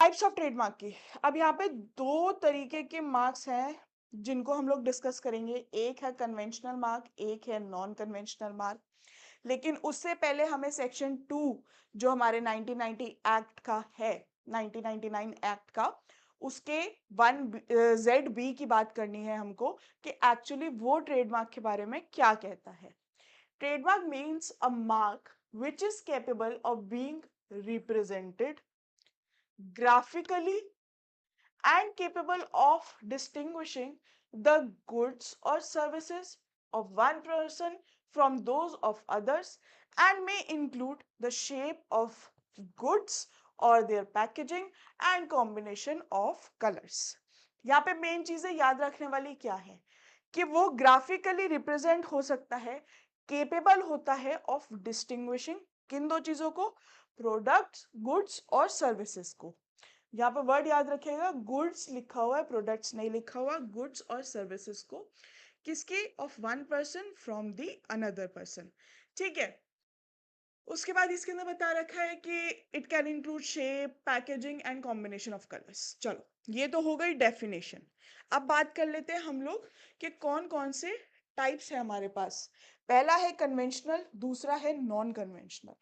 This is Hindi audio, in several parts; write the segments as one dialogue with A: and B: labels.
A: टाइप्स ऑफ ट्रेडमार्क की। अब यहाँ पे दो तरीके के मार्क्स हैं जिनको हम लोग डिस्कस करेंगे। एक है कन्वेंशनल मार्क, एक है नॉन कन्वेंशनल मार्क। लेकिन उससे पहले हमें सेक्शन 2 जो हमारे 1990 एक्ट का है, 1999 एक्ट का, उसके 1 ZB की बात करनी है हमको कि एक्चुअली वो ट्रेडमार्क के बारे में क्या कहता है। Trademark means a mark which is capable of being represented graphically and capable of distinguishing the goods or services of one person from those of others, and may include the shape of goods or their packaging and combination of colors। यहाँ पे मेन चीजें याद रखने वाली क्या है कि वो ग्राफिकली रिप्रेजेंट हो सकता है, केपेबल होता है ऑफ डिस्टिंग्विशिंग किन दो चीजों को, प्रोडक्ट्स, गुड्स और सर्विसेज को। यहाँ पे वर्ड याद रखिएगा, गुड्स लिखा हुआ है, प्रोडक्ट्स नहीं लिखा हुआ, गुड्स और सर्विसेज को किसके, of one person from the another person. ठीक है। उसके बाद इसके अंदर बता रखा है कि it can include shape, packaging and combination of colours. चलो ये तो हो गई डेफिनेशन। अब बात कर लेते हैं हम लोग कि कौन कौन से टाइप्स है हमारे पास। पहला है कन्वेंशनल, दूसरा है नॉन कन्वेंशनल।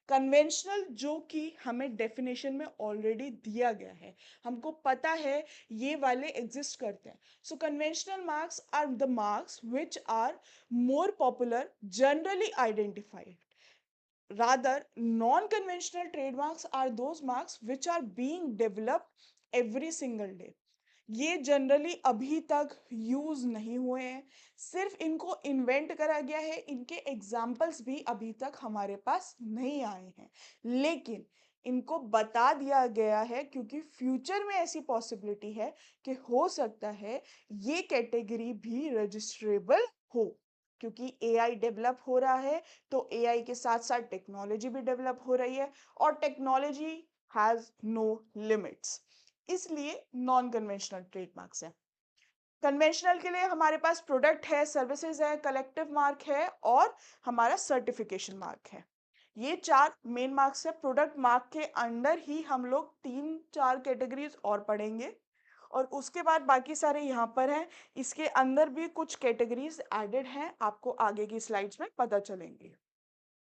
A: कन्वेंशनल जो कि हमें डेफिनेशन में ऑलरेडी दिया गया है, हमको पता है ये वाले एग्जिस्ट करते हैं। So conventional marks are the marks which are more popular, generally identified. Rather, non-conventional trademarks are those marks which are being developed every single day. ये जनरली अभी तक यूज नहीं हुए हैं, सिर्फ इनको इन्वेंट करा गया है, इनके एग्जाम्पल्स भी अभी तक हमारे पास नहीं आए हैं, लेकिन इनको बता दिया गया है क्योंकि फ्यूचर में ऐसी पॉसिबिलिटी है कि हो सकता है ये कैटेगरी भी रजिस्ट्रेबल हो, क्योंकि एआई डेवलप हो रहा है। तो एआई के साथ साथ टेक्नोलॉजी भी डेवलप हो रही है और टेक्नोलॉजी हैज नो लिमिट्स, इसलिए नॉन कन्वेंशनल ट्रेडमार्क्स है। कन्वेंशनल के लिए हमारे पास प्रोडक्ट है, सर्विसेज है, कलेक्टिव मार्क है और हमारा सर्टिफिकेशन मार्क है। ये चार मेन मार्क्स है। प्रोडक्ट मार्क के अंडर ही हम लोग 3-4 कैटेगरीज और पढ़ेंगे और उसके बाद बाकी सारे यहाँ पर हैं। इसके अंदर भी कुछ कैटेगरीज एडेड हैं, आपको आगे की स्लाइड्स में पता चलेंगी।